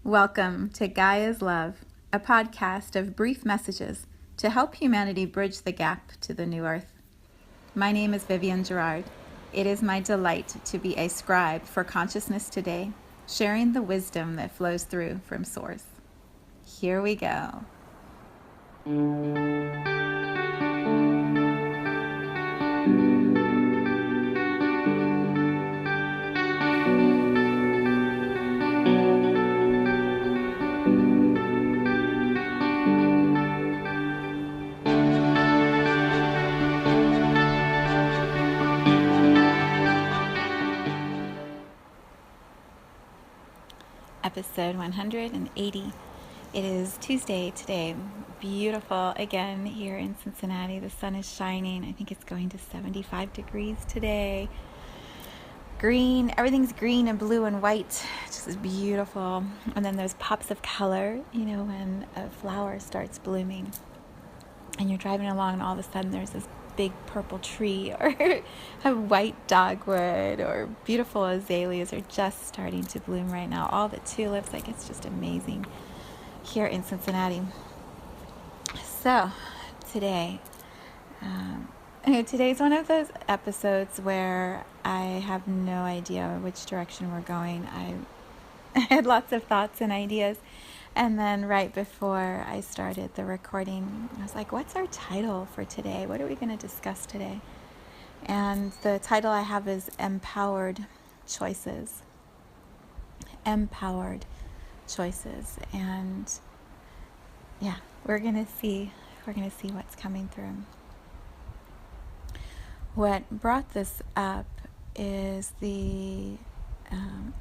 Welcome to Gaia's Love, a podcast of brief messages to help humanity bridge the gap to the new earth. My name is Vivienne Gerard. It is my delight to be a scribe for consciousness today, sharing the wisdom that flows through from Source. Here we go. Episode 180. It is Tuesday today. Beautiful again here in Cincinnati. The sun is shining. I think it's going to 75 degrees today. Green, everything's green and blue and white. Just beautiful. And then those pops of color, when a flower starts blooming and you're driving along and all of a sudden there's this big purple tree or a white dogwood or beautiful azaleas are just starting to bloom right now. All the tulips, it's just amazing here in Cincinnati. So today, today's one of those episodes where I have no idea which direction we're going. I had lots of thoughts and ideas. And then right before I started the recording, I was like, what's our title for today? What are we going to discuss today? And the title I have is Empowered Choices. Empowered Choices. And yeah, we're going to see what's coming through. What brought this up is the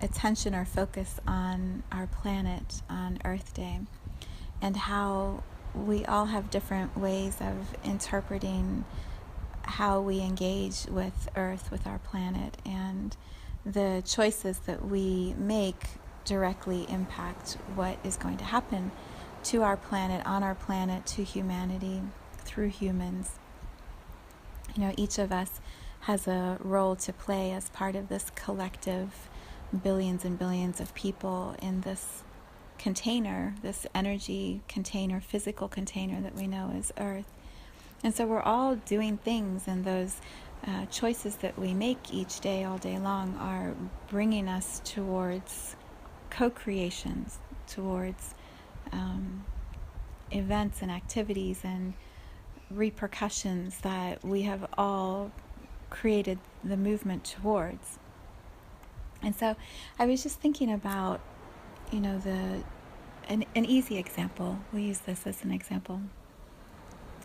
attention or focus on our planet on Earth Day, and how we all have different ways of interpreting how we engage with Earth, with our planet, and the choices that we make directly impact what is going to happen to our planet, on our planet, to humanity, through humans. Each of us has a role to play as part of this collective billions and billions of people in this container, this energy container, physical container that we know as Earth. And so we're all doing things, and those choices that we make each day, all day long, are bringing us towards co-creations, towards events and activities and repercussions that we have all created the movement towards. And so I was just thinking about, an easy example. We'll use this as an example.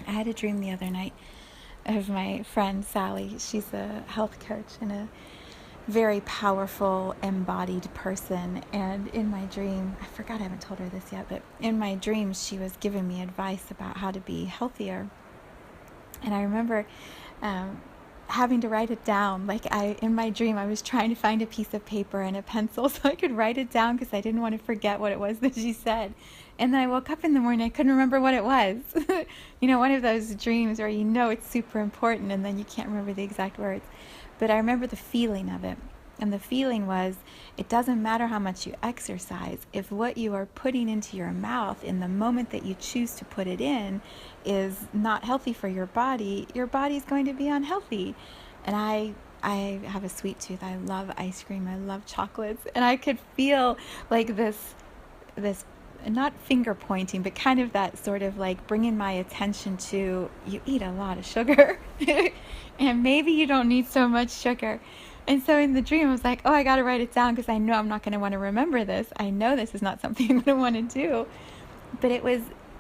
I had a dream the other night of my friend Sally. She's a health coach and a very powerful, embodied person. And in my dream, I forgot I haven't told her this yet, but in my dream, she was giving me advice about how to be healthier. And I remember having to write it down. In my dream, I was trying to find a piece of paper and a pencil so I could write it down because I didn't want to forget what it was that she said. And then I woke up in the morning, I couldn't remember what it was. One of those dreams where it's super important and then you can't remember the exact words. But I remember the feeling of it. And the feeling was, it doesn't matter how much you exercise. If what you are putting into your mouth in the moment that you choose to put it in is not healthy for your body is going to be unhealthy. And I have a sweet tooth. I love ice cream. I love chocolates. And I could feel like this not finger pointing, but kind of that sort of bringing my attention to, you eat a lot of sugar and maybe you don't need so much sugar. And so in the dream, I was like, I got to write it down because I know I'm not going to want to remember this. I know this is not something I'm going to want to do. But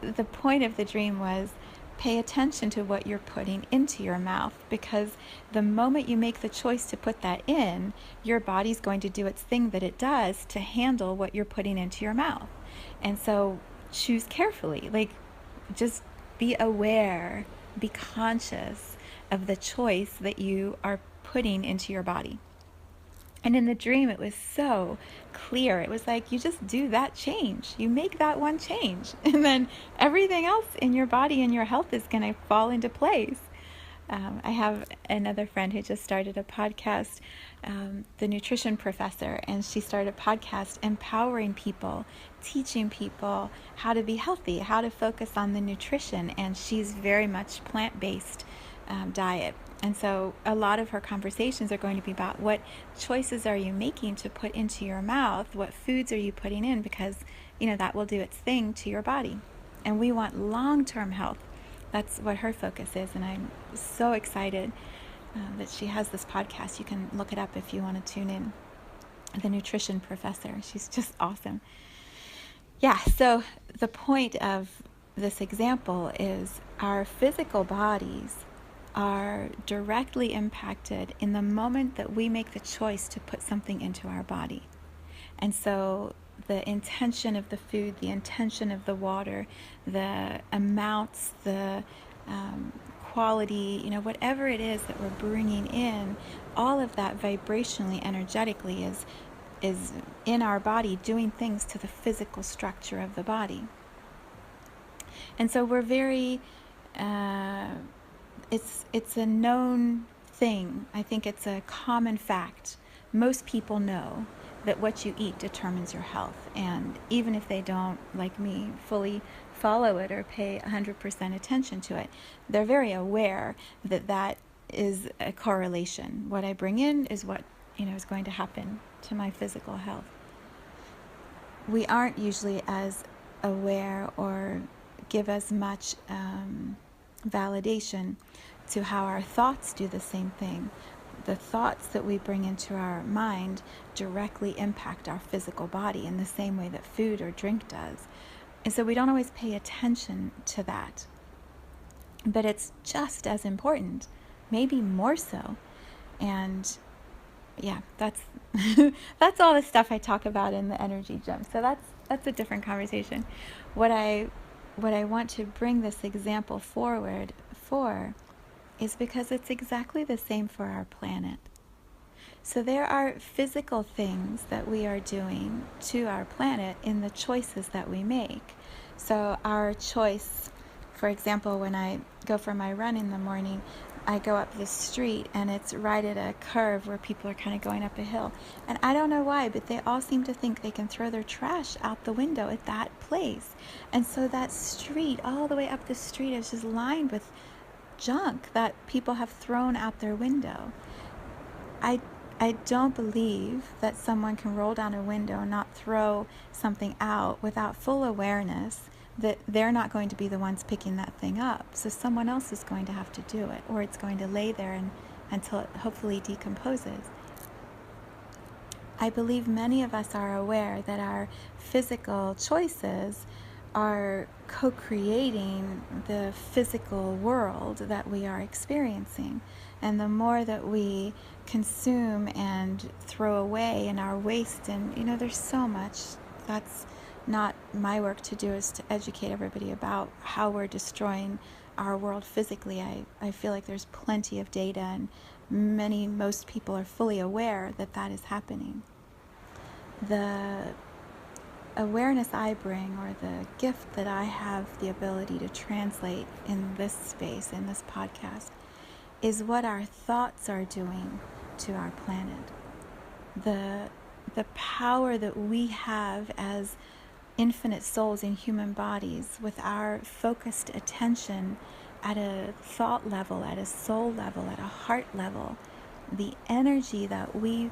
the point of the dream was, pay attention to what you're putting into your mouth, because the moment you make the choice to put that in, your body's going to do its thing that it does to handle what you're putting into your mouth. And so choose carefully. Just be aware, be conscious of the choice that you are putting into your body. And in the dream, it was so clear. It was like, you just do that change. You make that one change. And then everything else in your body and your health is going to fall into place. I have another friend who just started a podcast, the nutrition professor, and she started a podcast empowering people, teaching people how to be healthy, how to focus on the nutrition, and she's very much plant-based diet. And so a lot of her conversations are going to be about what choices are you making to put into your mouth, what foods are you putting in, because that will do its thing to your body. And we want long-term health. That's what her focus is, and I'm so excited that she has this podcast. You can look it up if you want to tune in. The nutrition professor. She's just awesome. Yeah, so the point of this example is our physical bodies are directly impacted in the moment that we make the choice to put something into our body. And so the intention of the food, the intention of the water, the amounts, the quality, whatever it is that we're bringing in, all of that vibrationally, energetically is in our body doing things to the physical structure of the body. And so we're very, it's a known thing. I think it's a common fact. Most people know that what you eat determines your health. And even if they don't, like me, fully follow it or pay 100% attention to it, they're very aware that is a correlation. What I bring in is what is going to happen to my physical health. We aren't usually as aware or give as much validation to how our thoughts do the same thing. The thoughts that we bring into our mind directly impact our physical body in the same way that food or drink does. And so we don't always pay attention to that. But it's just as important, maybe more so. And yeah, that's that's all the stuff I talk about in the energy gym. So that's a different conversation. What I want to bring this example forward for is because it's exactly the same for our planet. So there are physical things that we are doing to our planet in the choices that we make. So our choice, for example, when I go for my run in the morning, I go up this street and it's right at a curve where people are kind of going up a hill. And I don't know why, but they all seem to think they can throw their trash out the window at that place. And so that street, all the way up the street, is just lined with junk that people have thrown out their window. I don't believe that someone can roll down a window and not throw something out without full awareness that they're not going to be the ones picking that thing up. So someone else is going to have to do it, or it's going to lay there until it hopefully decomposes. I believe many of us are aware that our physical choices are co-creating the physical world that we are experiencing. And the more that we consume and throw away in our waste, and there's so much, that's not my work to do, is to educate everybody about how we're destroying our world physically. I feel like there's plenty of data, and most people are fully aware that is happening. The awareness I bring, or the gift that I have the ability to translate in this space, in this podcast, is what our thoughts are doing to our planet. The power that we have as infinite souls in human bodies, with our focused attention at a thought level, at a soul level, at a heart level, the energy that we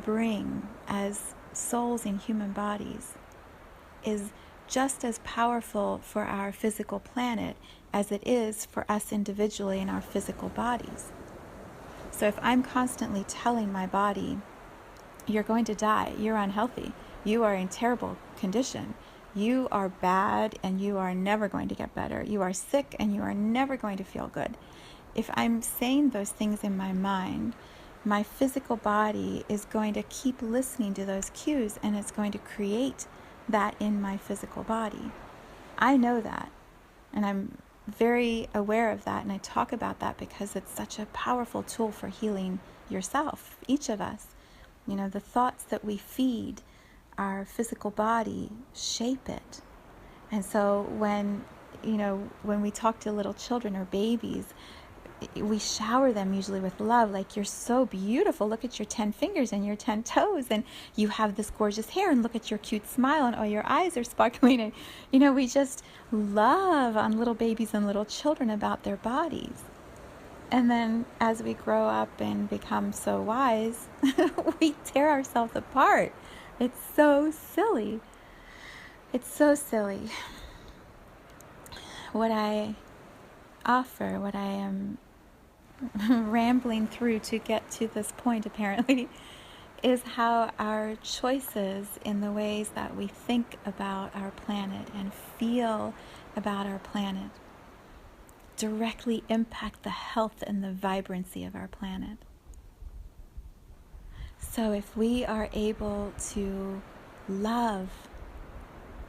bring as souls in human bodies is just as powerful for our physical planet as it is for us individually in our physical bodies. So if I'm constantly telling my body, you're going to die, you're unhealthy, you are in terrible condition, you are bad and you are never going to get better, you are sick and you are never going to feel good. If I'm saying those things in my mind, my physical body is going to keep listening to those cues, and it's going to create that in my physical body. I know that, and I'm very aware of that, and I talk about that because it's such a powerful tool for healing yourself, each of us. The thoughts that we feed our physical body shape it. And so when we talk to little children or babies, we shower them usually with love, like, you're so beautiful, look at your 10 fingers and your 10 toes, and you have this gorgeous hair, and look at your cute smile, and oh, your eyes are sparkling. And we just love on little babies and little children about their bodies. And then as we grow up and become so wise, we tear ourselves apart. It's so silly. It's so silly. What I offer, what I am rambling through to get to this point, apparently, is how our choices in the ways that we think about our planet and feel about our planet directly impact the health and the vibrancy of our planet. So if we are able to love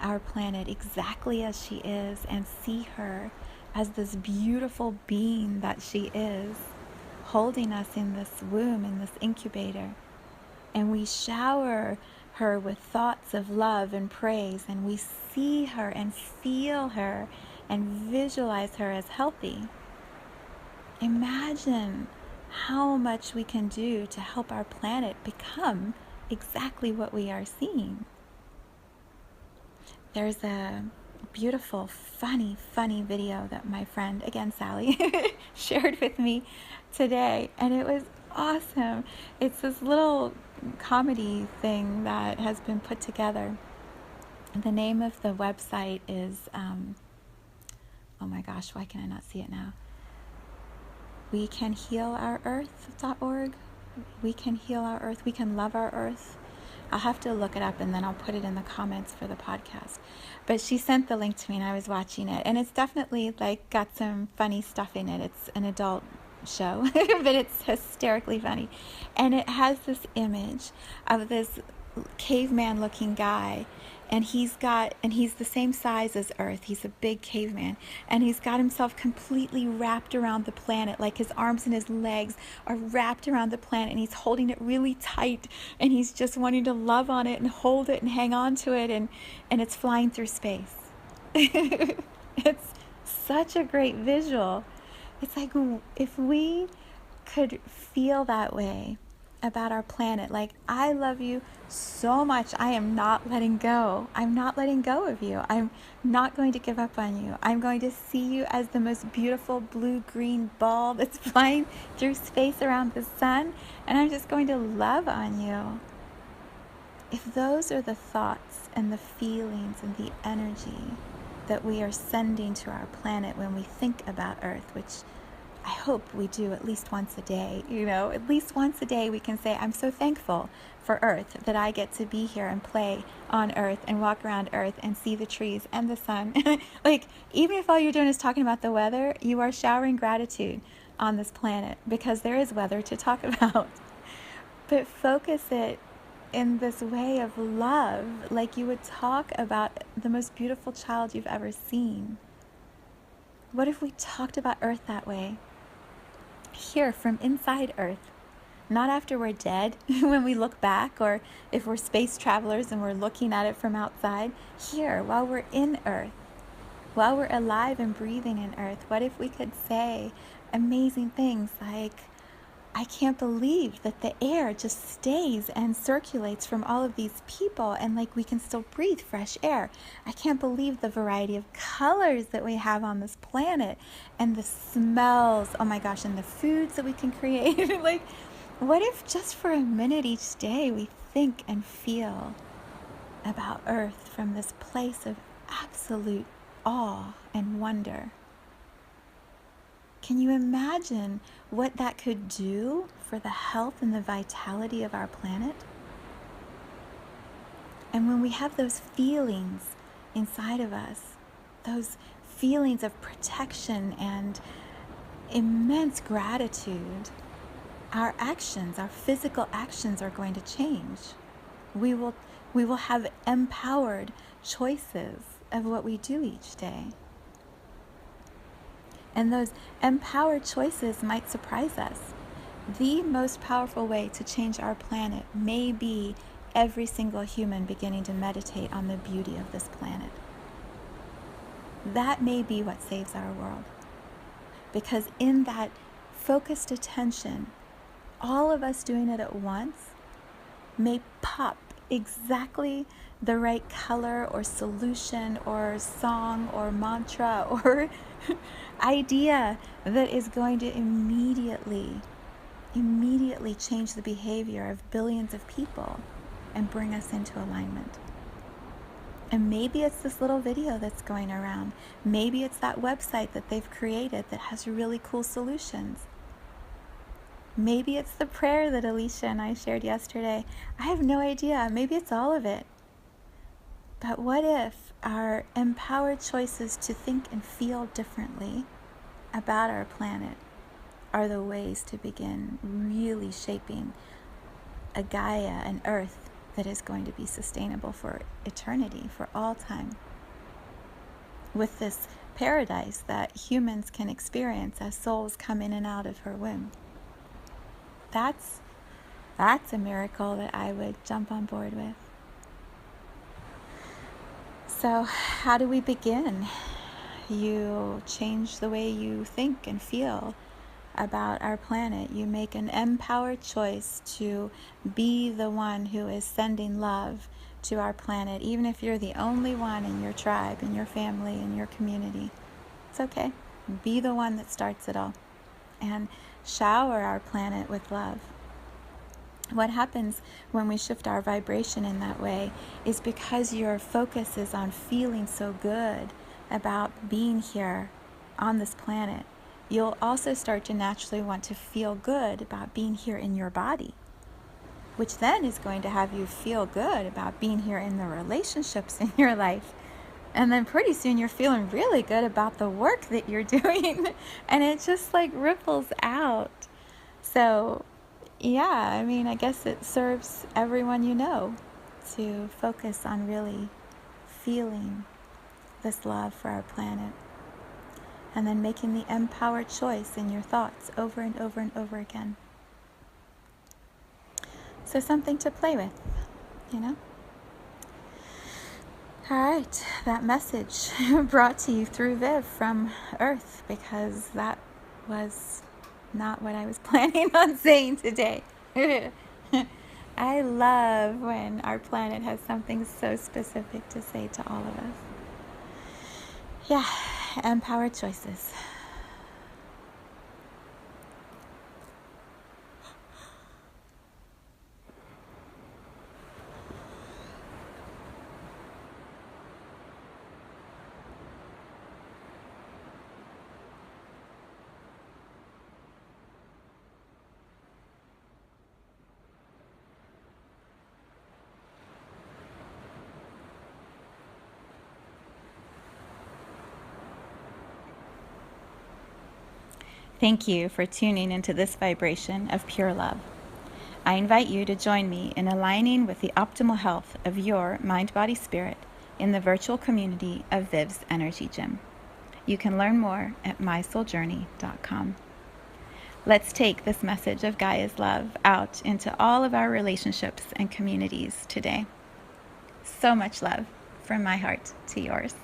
our planet exactly as she is and see her as this beautiful being that she is, holding us in this womb, in this incubator, and we shower her with thoughts of love and praise, and we see her and feel her and visualize her as healthy, imagine how much we can do to help our planet become exactly what we are seeing. There's a beautiful, funny video that my friend, again Sally, shared with me today, and it was awesome. It's this little comedy thing that has been put together. The name of the website is, oh my gosh, why can I not see it now? WeCanHealOurEarth.org. We can heal our earth. We can love our earth. I'll have to look it up, and then I'll put it in the comments for the podcast. But she sent the link to me, and I was watching it, and it's definitely like got some funny stuff in it. It's an adult show, but it's hysterically funny. And it has this image of this caveman looking guy, and he's the same size as Earth. He's a big caveman, and he's got himself completely wrapped around the planet, like his arms and his legs are wrapped around the planet, and he's holding it really tight, and he's just wanting to love on it and hold it and hang on to it, and it's flying through space. It's such a great visual. It's like, if we could feel that way about our planet, like, I love you so much, I am not letting go. I'm not letting go of you. I'm not going to give up on you. I'm going to see you as the most beautiful blue-green ball that's flying through space around the sun, and I'm just going to love on you. If those are the thoughts and the feelings and the energy that we are sending to our planet when we think about Earth, which I hope we do at least once a day, at least once a day we can say, I'm so thankful for Earth that I get to be here and play on Earth and walk around Earth and see the trees and the sun. Like, even if all you're doing is talking about the weather, you are showering gratitude on this planet because there is weather to talk about. But focus it in this way of love, like you would talk about the most beautiful child you've ever seen. What if we talked about Earth that way? Here, from inside Earth, not after we're dead, when we look back, or if we're space travelers and we're looking at it from outside. Here, while we're in Earth, while we're alive and breathing in Earth, what if we could say amazing things like, I can't believe that the air just stays and circulates from all of these people, and like we can still breathe fresh air. I can't believe the variety of colors that we have on this planet, and the smells, oh my gosh, and the foods that we can create. Like, what if just for a minute each day we think and feel about Earth from this place of absolute awe and wonder? Can you imagine what that could do for the health and the vitality of our planet? And when we have those feelings inside of us, those feelings of protection and immense gratitude, our actions, our physical actions are going to change. We will have empowered choices of what we do each day. And those empowered choices might surprise us. The most powerful way to change our planet may be every single human beginning to meditate on the beauty of this planet. That may be what saves our world. Because in that focused attention, all of us doing it at once, may pop exactly the right color or solution or song or mantra or idea that is going to immediately change the behavior of billions of people and bring us into alignment. And maybe it's this little video that's going around. Maybe it's that website that they've created that has really cool solutions. Maybe it's the prayer that Alicia and I shared yesterday. I have no idea. Maybe it's all of it. But what if our empowered choices to think and feel differently about our planet are the ways to begin really shaping a Gaia, an Earth that is going to be sustainable for eternity, for all time, with this paradise that humans can experience as souls come in and out of her womb? That's a miracle that I would jump on board with. So how do we begin? You change the way you think and feel about our planet. You make an empowered choice to be the one who is sending love to our planet, even if you're the only one in your tribe, in your family, in your community. It's okay. Be the one that starts it all and shower our planet with love. What happens when we shift our vibration in that way is because your focus is on feeling so good about being here on this planet, you'll also start to naturally want to feel good about being here in your body, which then is going to have you feel good about being here in the relationships in your life. And then pretty soon you're feeling really good about the work that you're doing. And it just like ripples out. So yeah, I mean, I guess it serves everyone you know to focus on really feeling this love for our planet. And then making the empowered choice in your thoughts over and over and over again. So something to play with, you know? All right, that message brought to you through Viv from Earth, because that was not what I was planning on saying today. I love when our planet has something so specific to say to all of us. Yeah, empowered choices. Thank you for tuning into this vibration of pure love. I invite you to join me in aligning with the optimal health of your mind, body, spirit in the virtual community of Viv's Energy Gym. You can learn more at mysouljourney.com. Let's take this message of Gaia's love out into all of our relationships and communities today. So much love from my heart to yours.